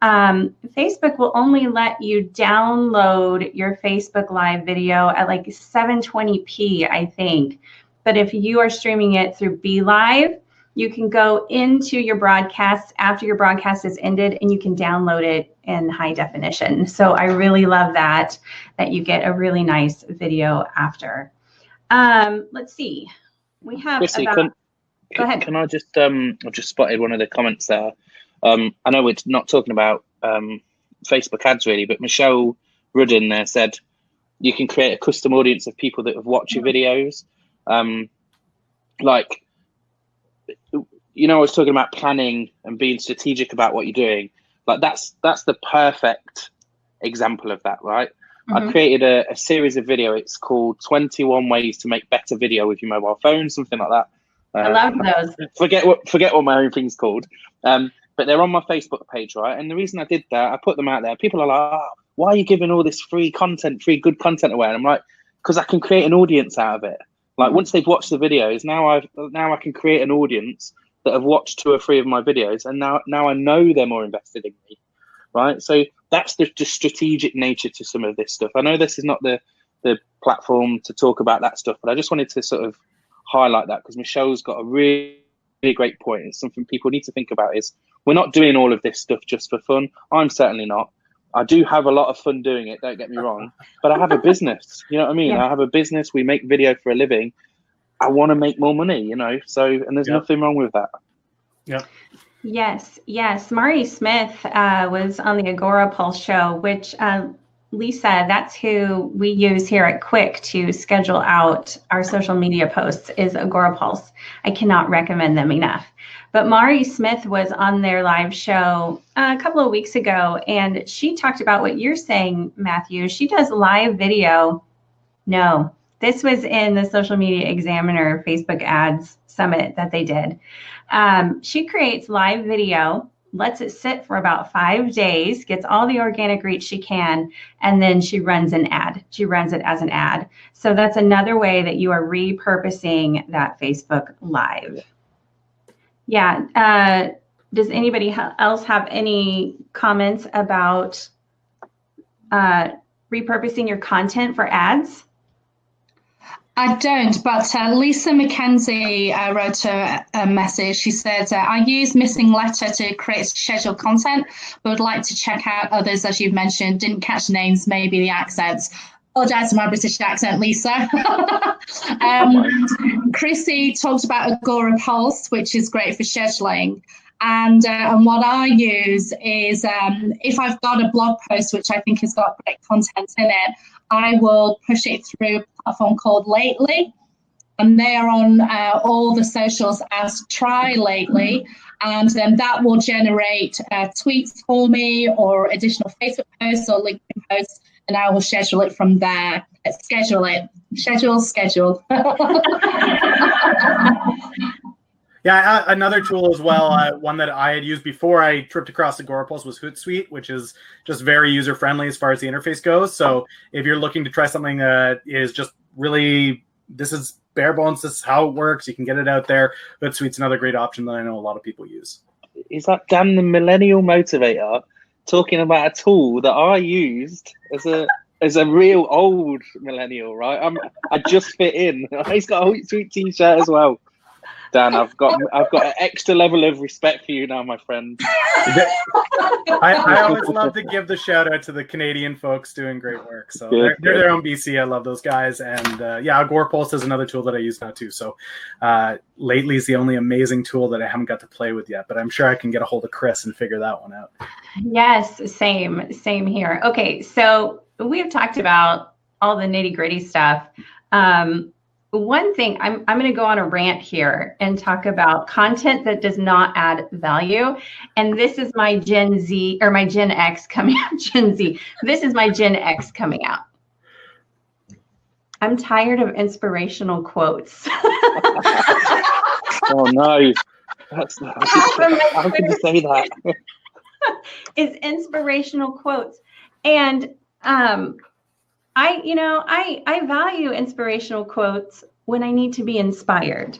Facebook will only let you download your Facebook Live video at like 720p, I think. But if you are streaming it through BeLive, you can go into your broadcast after your broadcast is ended, and you can download it in high definition. So I really love that you get a really nice video after. Let's see. We have Krissy, go ahead. Can I just, I've just spotted one of the comments there. I know we're not talking about Facebook ads really, but Michelle Rudden there said you can create a custom audience of people that have watched your videos. Like, you know, I was talking about planning and being strategic about what you're doing. Like that's the perfect example of that, right? I created a series of video. It's called 21 Ways to Make Better Video with Your Mobile Phone, something like that. I love those. Forget what my own thing's called. But they're on my Facebook page, right? And the reason I did that, I put them out there. People are like, oh, why are you giving all this free good content away? And I'm like, because I can create an audience out of it. Like once they've watched the videos, now I can create an audience that have watched 2 or 3 of my videos, and now I know they're more invested in me, right? So that's the strategic nature to some of this stuff. I know this is not the platform to talk about that stuff, but I just wanted to sort of highlight that because Michelle's got a really, really great point. It's something people need to think about is we're not doing all of this stuff just for fun. I'm certainly not. I do have a lot of fun doing it, don't get me wrong, but I have a business, you know what I mean? Yeah. I have a business, we make video for a living. I want to make more money, you know, so, and there's nothing wrong with that. Yeah. Yes. Mari Smith was on the Agora Pulse show, which Lisa, that's who we use here at Quick to schedule out our social media posts is Agora Pulse. I cannot recommend them enough. But Mari Smith was on their live show a couple of weeks ago, and she talked about what you're saying, Matthew. She does live video. No, this was in the Social Media Examiner Facebook Ads Summit that they did. She creates live video, lets it sit for about 5 days, gets all the organic reach she can, and then she runs an ad. She runs it as an ad. So that's another way that you are repurposing that Facebook Live. Yeah. Does anybody else have any comments about repurposing your content for ads? I don't, but Lisa McKenzie wrote a message. She said, I use Missing Letter to create scheduled content, but would like to check out others, as you've mentioned. Didn't catch names, maybe the accents. Apologize for my British accent, Lisa. Krissy talked about Agora Pulse, which is great for scheduling. And what I use is if I've got a blog post, which I think has got great content in it, I will push it through a platform called Lately. And they are on all the socials as Try Lately. And then that will generate tweets for me or additional Facebook posts or LinkedIn posts. And I will schedule it from there. Schedule it. Schedule. Yeah, another tool as well, one that I had used before I tripped across Agora Pulse was Hootsuite, which is just very user-friendly as far as the interface goes. So if you're looking to try something that is just really, this is bare bones, this is how it works, you can get it out there. Hootsuite's another great option that I know a lot of people use. Is that Dan the Millennial Motivator talking about a tool that I used as a real old millennial, right? I just fit in. He's got a Hootsuite t-shirt as well. Dan, I've got an extra level of respect for you now, my friend. I always love to give the shout out to the Canadian folks doing great work. So they're their own BC. I love those guys. And Agora Pulse is another tool that I use now too. So Lately is the only amazing tool that I haven't got to play with yet, but I'm sure I can get a hold of Chris and figure that one out. Yes, same here. Okay, so we have talked about all the nitty gritty stuff. one thing, I'm going to go on a rant here and talk about content that does not add value. And this is my Gen Z or my Gen X coming out. Gen Z. This is my Gen X coming out. I'm tired of inspirational quotes. Oh no. How can you say that? It's inspirational quotes. And I value inspirational quotes when I need to be inspired.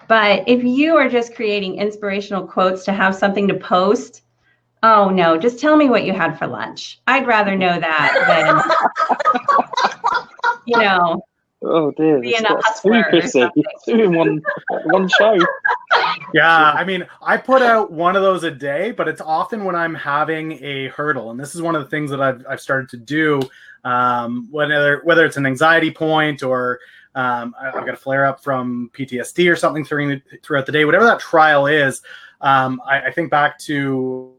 But if you are just creating inspirational quotes to have something to post, oh no, just tell me what you had for lunch. I'd rather know that than, oh dear, being a hustler. Krissy. Doing one show. Yeah, I mean, I put out one of those a day, but it's often when I'm having a hurdle, and this is one of the things that I've started to do. Whether it's an anxiety point or I've got a flare up from PTSD or something throughout the day, whatever that trial is, I think back to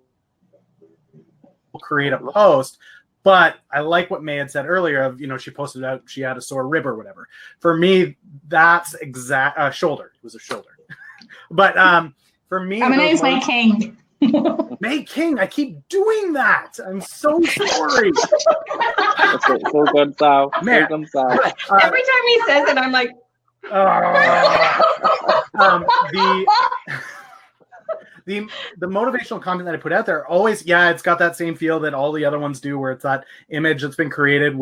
create a post. But I like what May had said earlier of, she posted out, she had a sore rib or whatever. For me, that's shoulder. It was a shoulder. But for me, my name's May King. May King, I keep doing that. I'm so sorry. It's all gone south. Man, every time he says it, I'm like, the motivational content that I put out there always, it's got that same feel that all the other ones do, where it's that image that's been created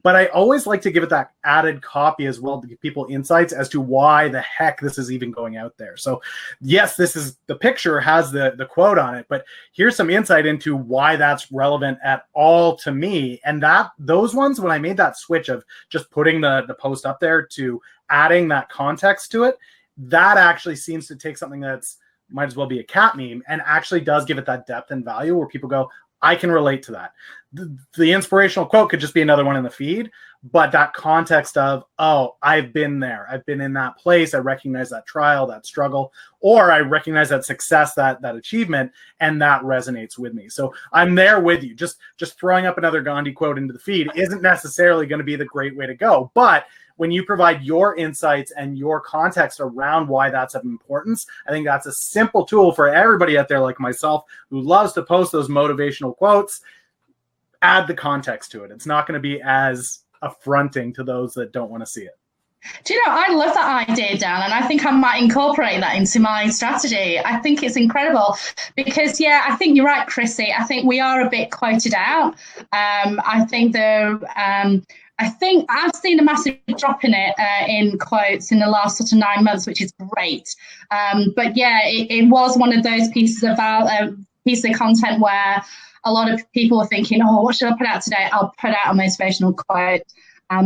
but I always like to give it that added copy as well to give people insights as to why the heck this is even going out there. So yes, the picture has the quote on it, but here's some insight into why that's relevant at all to me. And those ones, when I made that switch of just putting the post up there to adding that context to it, that actually seems to take something that's might as well be a cat meme and actually does give it that depth and value where people go, I can relate to that. The inspirational quote could just be another one in the feed, but that context of, oh, I've been there. I've been in that place. I recognize that trial, that struggle, or I recognize that success, that achievement, and that resonates with me. So I'm there with you. Just throwing up another Gandhi quote into the feed isn't necessarily going to be the great way to go. But when you provide your insights and your context around why that's of importance, I think that's a simple tool for everybody out there like myself who loves to post those motivational quotes. Add the context to it. It's not going to be as affronting to those that don't want to see it. Do you know, I love that idea, Dan, and I think I might incorporate that into my strategy. I think it's incredible because, I think you're right, Krissy. I think we are a bit quoted out. I think I've seen a massive drop in it in quotes in the last sort of 9 months, which is great. But it was one of those pieces of content where a lot of people were thinking, oh, what should I put out today? I'll put out a motivational quote. I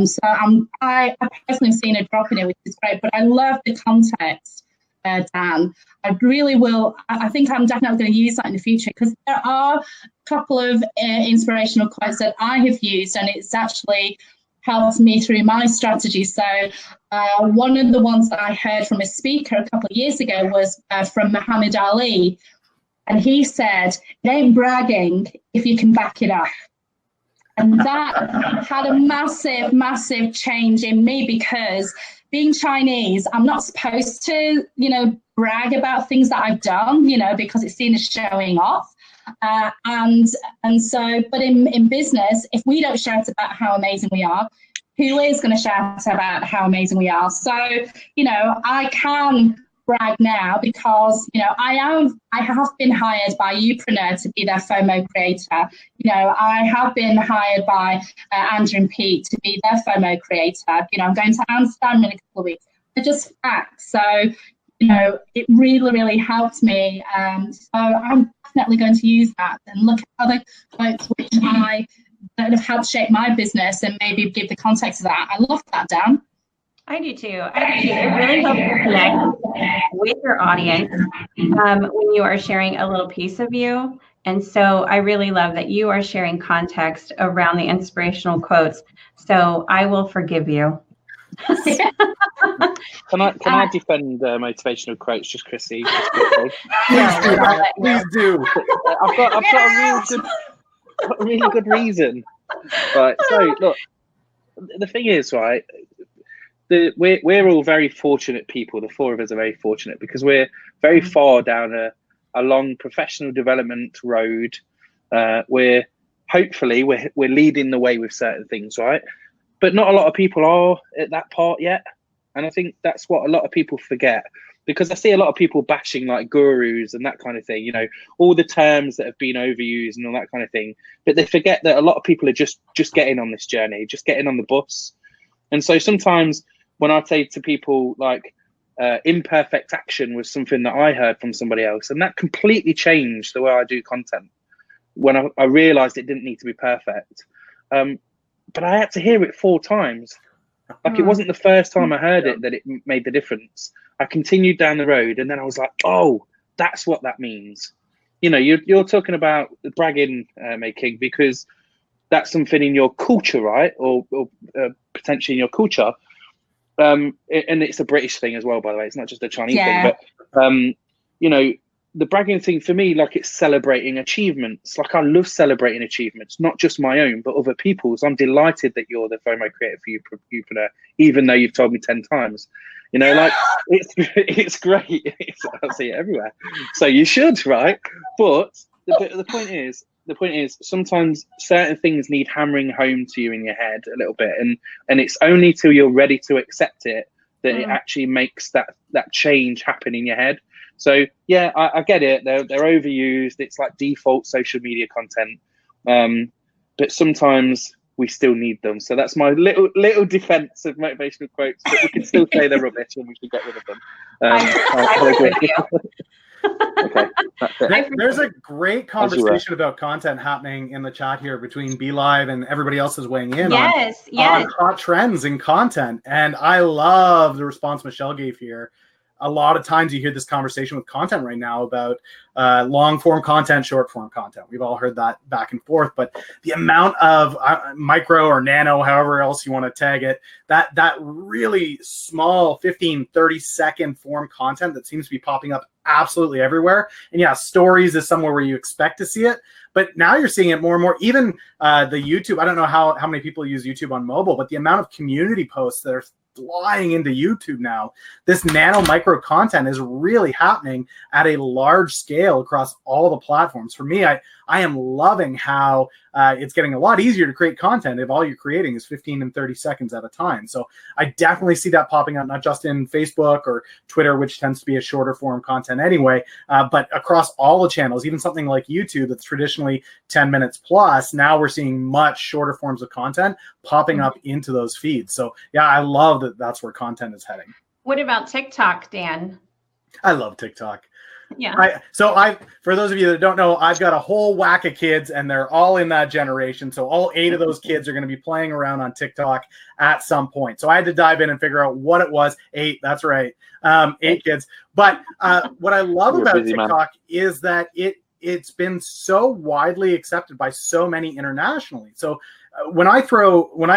personally have seen a drop in it, which is great, but I love the context, Dan. I really will. I think I'm definitely going to use that in the future because there are a couple of inspirational quotes that I have used, and it's actually helped me through my strategy. So one of the ones that I heard from a speaker a couple of years ago was from Muhammad Ali. And he said, it ain't bragging if you can back it up. And that had a massive, massive change in me because being Chinese, I'm not supposed to, brag about things that I've done, because it's seen as showing off. But in business, if we don't shout about how amazing we are, who is going to shout about how amazing we are? So, I can brag now because, I have been hired by Upreneur to be their FOMO creator. I have been hired by Andrew and Pete to be their FOMO creator. I'm going to Amsterdam in a couple of weeks. They're just facts. So, it really, really helped me. So I'm definitely going to use that and look at other quotes that have helped shape my business and maybe give the context of that. I love that, Dan. I do too. It really helps you connect with your audience when you are sharing a little piece of you. And so I really love that you are sharing context around the inspirational quotes. So I will forgive you. Can I defend motivational quotes, just Krissy? Please do. I've got a really good reason. Right. So look, the thing is, right, we're all very fortunate people. The four of us are very fortunate because we're very far down a long professional development road. We're leading the way with certain things, right? But not a lot of people are at that part yet. And I think that's what a lot of people forget, because I see a lot of people bashing like gurus and that kind of thing, you know, all the terms that have been overused and all that kind of thing. But they forget that a lot of people are just getting on this journey, just getting on the bus. And so sometimes when I say to people like imperfect action was something that I heard from somebody else, and that completely changed the way I do content when I realized it didn't need to be perfect. But I had to hear it 4 times. Like it wasn't the first time I heard it that it made the difference. I continued down the road, and then I was like, oh, that's what that means. You know, you're talking about bragging making because that's something in your culture, right? Or potentially in your culture. And it's a British thing as well, by the way. It's not just a Chinese thing. But, you know, the bragging thing for me, like it's celebrating achievements. Like I love celebrating achievements, not just my own, but other people's. I'm delighted that you're the FOMO creator for Youpreneur, even though you've told me 10 times. You know, like it's great. I see it everywhere. So you should, right? But the point is, sometimes certain things need hammering home to you in your head a little bit, and it's only till you're ready to accept it that it actually makes that change happen in your head. So yeah, I get it. They're overused. It's like default social media content, but sometimes we still need them. So that's my little defense of motivational quotes. But we can still say they're rubbish, and we should get rid of them. I'll agree. Okay, that's it. There's a great conversation about content happening in the chat here between BeLive and everybody else is weighing in on hot trends in content. And I love the response Michelle gave here. A lot of times you hear this conversation with content right now about long form content, short form content. We've all heard that back and forth, but the amount of micro or nano, however else you want to tag it, that really small 15, 30-second form content that seems to be popping up absolutely everywhere. And yeah, stories is somewhere where you expect to see it, but now you're seeing it more and more. Even the YouTube, I don't know how many people use YouTube on mobile, but the amount of community posts that are flying into YouTube now, this nano micro content is really happening at a large scale across all the platforms. For me, I am loving how it's getting a lot easier to create content if all you're creating is 15 and 30 seconds at a time. So I definitely see that popping up, not just in Facebook or Twitter, which tends to be a shorter form content anyway, but across all the channels, even something like YouTube that's traditionally 10 minutes plus. Now we're seeing much shorter forms of content popping up into those feeds. So yeah, I love that that's where content is heading. What about TikTok, Dan? I love TikTok. Yeah. For those of you that don't know, I've got a whole whack of kids, and they're all in that generation. So all 8 of those kids are going to be playing around on TikTok at some point. So I had to dive in and figure out what it was. 8, that's right. 8 kids. But what I love about TikTok is that it's been so widely accepted by so many internationally. So when I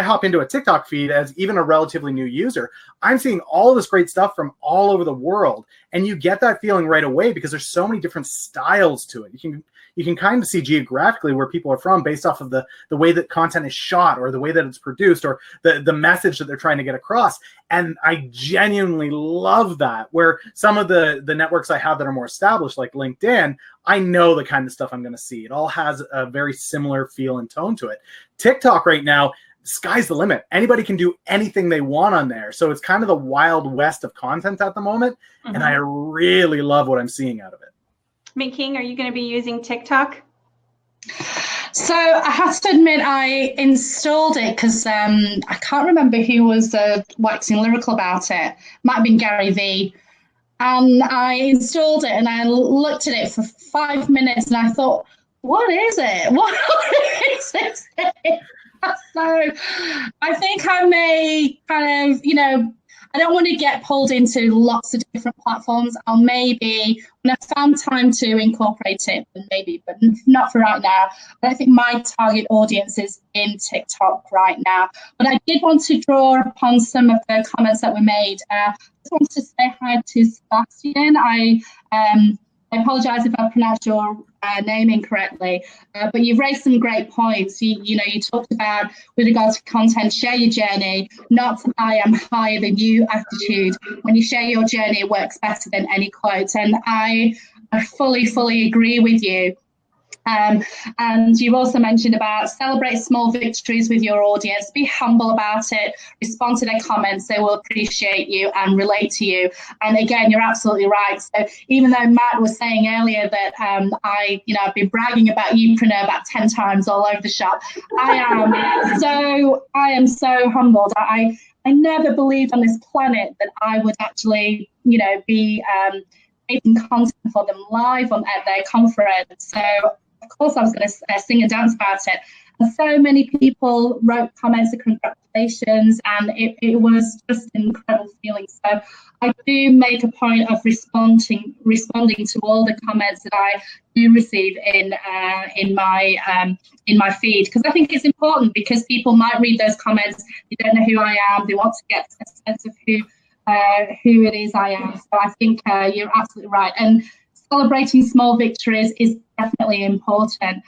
hop into a TikTok feed as even a relatively new user, I'm seeing all this great stuff from all over the world. And you get that feeling right away because there's so many different styles to it. You can kind of see geographically where people are from based off of the way that content is shot or the way that it's produced or the message that they're trying to get across. And I genuinely love that, where some of the networks I have that are more established, like LinkedIn, I know the kind of stuff I'm going to see. It all has a very similar feel and tone to it. TikTok right now, sky's the limit. Anybody can do anything they want on there. So it's kind of the wild west of content at the moment. Mm-hmm. And I really love what I'm seeing out of it. King, are you going to be using TikTok? So I have to admit, I installed it because I can't remember who was waxing lyrical about it. Might have been Gary V. And I installed it and I looked at it for 5 minutes and I thought, what is it? What is it? So I think I may kind of, I don't want to get pulled into lots of different platforms. I'll maybe, when I found time to incorporate it, maybe, but not for right now. I don't think my target audience is in TikTok right now. But I did want to draw upon some of the comments that were made. I just wanted to say hi to Sebastian. I I apologize if I pronounced your name incorrectly, but you've raised some great points. You talked about, with regards to content, share your journey, not I am higher than you attitude. When you share your journey, it works better than any quote. And I fully agree with you. And you've also mentioned about celebrate small victories with your audience, be humble about it, respond to their comments, they will appreciate you and relate to you. And again, you're absolutely right. So even though Matt was saying earlier that I've been bragging about Youpreneur about 10 times all over the shop, I am so humbled. I never believed on this planet that I would actually, be making content for them live at their conference. So of course, I was going to sing and dance about it. And so many people wrote comments of congratulations, and it was just an incredible feeling. So I do make a point of responding to all the comments that I do receive in my feed, because I think it's important, because people might read those comments, they don't know who I am, they want to get a sense of who it is I am. So I think you're absolutely right. And celebrating small victories is definitely important.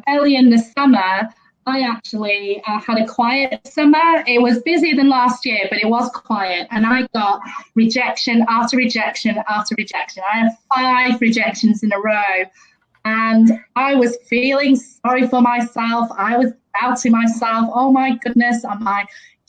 Early in the summer, I actually had a quiet summer. It was busier than last year, but it was quiet. And I got rejection after rejection after rejection. I had 5 rejections in a row. And I was feeling sorry for myself. I was doubting myself. Oh my goodness,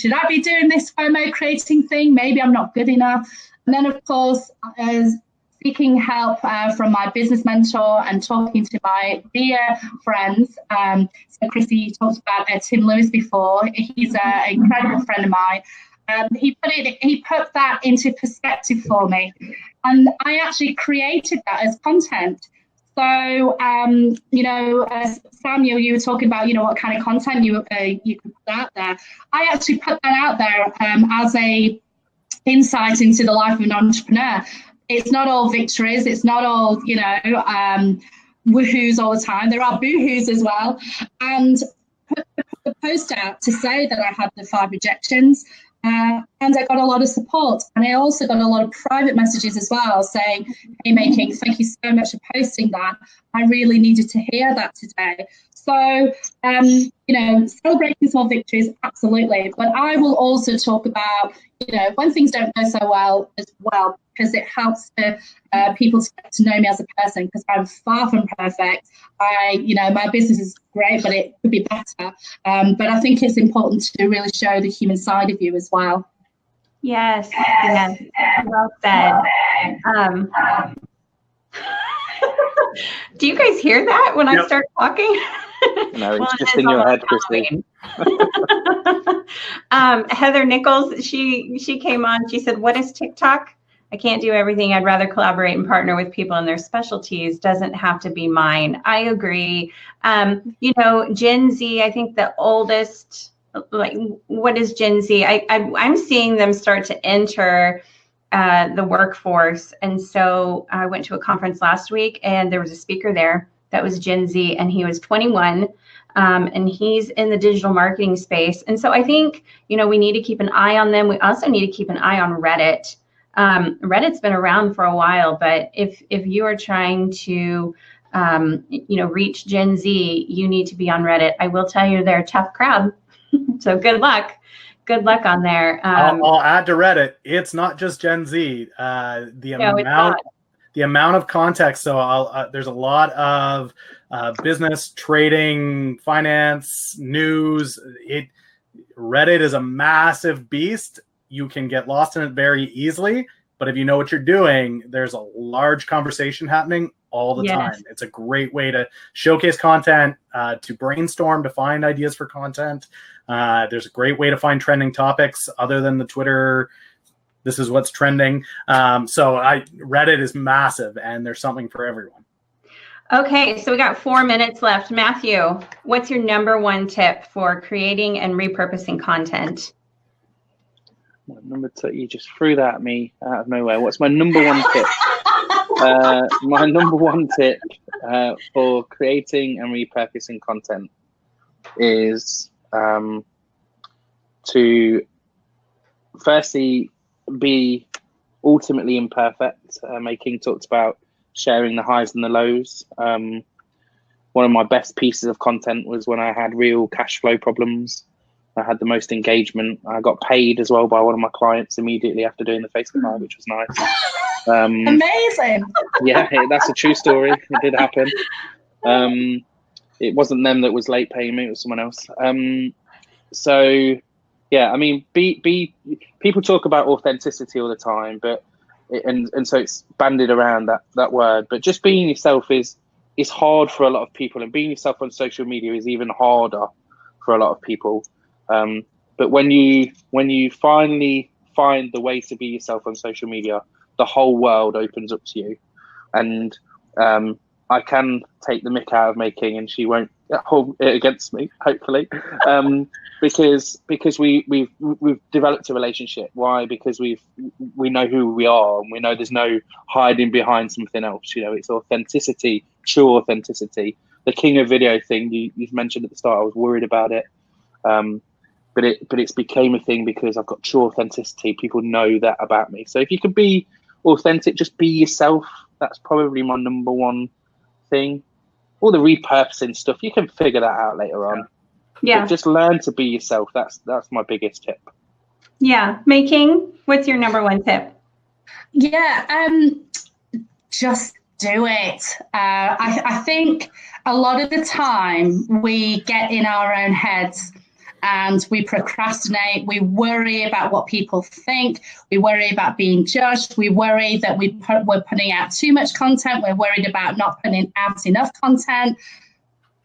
should I be doing this FOMO creating thing? Maybe I'm not good enough. And then, of course, as seeking help from my business mentor and talking to my dear friends. So Krissy, you talked about Tim Lewis before. He's an incredible friend of mine. He put that into perspective for me, and I actually created that as content. So, Samuel, you were talking about, what kind of content you could put out there. I actually put that out there as a insight into the life of an entrepreneur. It's not all victories. It's not all, woohoos all the time. There are boohoos as well. And put the post out to say that I had the 5 rejections. And I got a lot of support. And I also got a lot of private messages as well saying, hey, Making, thank you so much for posting that. I really needed to hear that today. So, celebrating small victories, absolutely. But I will also talk about, when things don't go so well as well, because it helps people to get to know me as a person, because I'm far from perfect. My business is great, but it could be better. But I think it's important to really show the human side of you as well. Yes. Well said. Do you guys hear that when I start talking? No, it's just in your head, Krissy. Heather Nichols, she came on. She said, "What is TikTok? I can't do everything. I'd rather collaborate and partner with people in their specialties. Doesn't have to be mine." I agree. Gen Z, I think the oldest, what is Gen Z? I'm seeing them start to enter the workforce. And so I went to a conference last week, and there was a speaker there that was Gen Z, and he was 21, and he's in the digital marketing space. And so I think, we need to keep an eye on them. We also need to keep an eye on Reddit. Reddit's been around for a while, but if you are trying to, reach Gen Z, you need to be on Reddit. I will tell you, they're a tough crowd. So good luck. Good luck on there. I'll add to Reddit. It's not just Gen Z. The amount of context. So there's a lot of business, trading, finance, news. Reddit is a massive beast. You can get lost in it very easily. But if you know what you're doing, there's a large conversation happening all the time. It's a great way to showcase content, to brainstorm, to find ideas for content. There's a great way to find trending topics other than the Twitter. This is what's trending. Reddit is massive, and there's something for everyone. Okay, so we got 4 minutes left. Matthew, what's your number 1 tip for creating and repurposing content? Number 2, you just threw that at me out of nowhere. What's my number 1 tip? My number 1 tip for creating and repurposing content is to firstly be ultimately imperfect. Making talked about sharing the highs and the lows. One of my best pieces of content was when I had real cash flow problems. I had the most engagement. I got paid as well by one of my clients immediately after doing the Facebook Live, which was nice. Amazing. Yeah, that's a true story. It did happen. It wasn't them that was late paying me, it was someone else. So yeah, I mean, people talk about authenticity all the time, but and so it's bandied around that word, but just being yourself is hard for a lot of people, and being yourself on social media is even harder for a lot of people. But when you finally find the way to be yourself on social media, the whole world opens up to you. And I can take the mick out of making, and she won't hold it against me, hopefully, because we've developed a relationship. Why? Because we know who we are, and we know there's no hiding behind something else. You know, it's authenticity, true authenticity. The king of video thing you've mentioned at the start, I was worried about it, but it's became a thing because I've got true authenticity. People know that about me. So if you can be authentic, just be yourself. That's probably my number one thing. All the repurposing stuff, you can figure that out later on. Yeah. But just learn to be yourself. That's my biggest tip. Yeah. May King, what's your number one tip? Yeah, just do it. I think a lot of the time we get in our own heads and we procrastinate. We worry about what people think. We worry about being judged. We worry that we're putting out too much content. We're worried about not putting out enough content.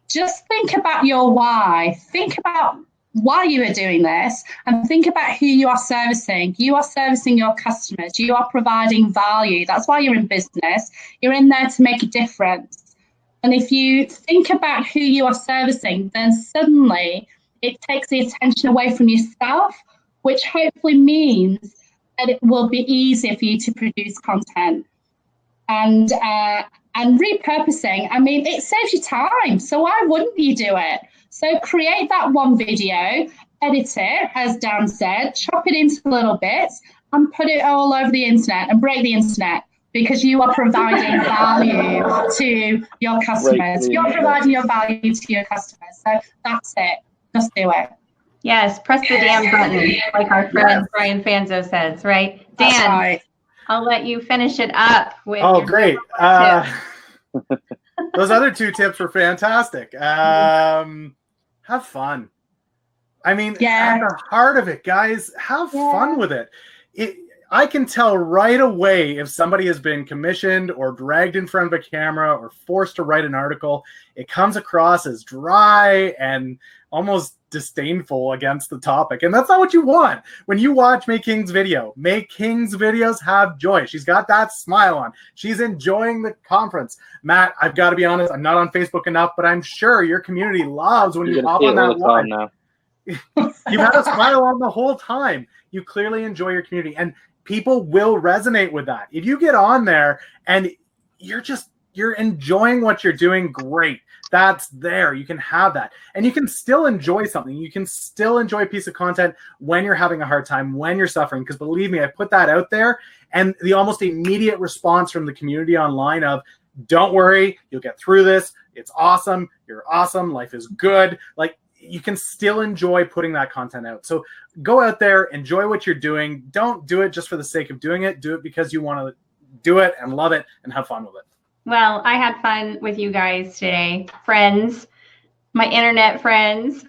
Just think about your why. Think about why you are doing this, and think about who you are servicing. You are servicing your customers. You are providing value. That's why you're in business. You're in there to make a difference. And if you think about who you are servicing, then suddenly it takes the attention away from yourself, which hopefully means that it will be easier for you to produce content. And repurposing, I mean, it saves you time. So why wouldn't you do it? So create that one video, edit it, as Dan said, chop it into little bits and put it all over the internet and break the internet, because you are providing value to your customers. You're providing your value to your customers. So that's it. Just do it. Yes, press the damn button, like our friend Brian Fanzo says, right? Dan, that's right. I'll let you finish it up with great. Those other two tips were fantastic. Have fun. I mean, at the heart of it, guys, have fun with it. I can tell right away if somebody has been commissioned or dragged in front of a camera or forced to write an article. It comes across as dry and almost disdainful against the topic. And that's not what you want. When you watch May King's video, May King's videos have joy. She's got that smile on. She's enjoying the conference. Matt, I've got to be honest, I'm not on Facebook enough, but I'm sure your community loves when you hop on that live. You've had a smile on the whole time. You clearly enjoy your community, and people will resonate with that. If you get on there and you're enjoying what you're doing, great. That's there. You can have that. And you can still enjoy something. You can still enjoy a piece of content when you're having a hard time, when you're suffering. Because believe me, I put that out there, and the almost immediate response from the community online of, don't worry, you'll get through this. It's awesome. You're awesome. Life is good. Like, you can still enjoy putting that content out. So go out there, enjoy what you're doing. Don't do it just for the sake of doing it. Do it because you want to do it and love it and have fun with it. Well, I had fun with you guys today, friends, my internet friends.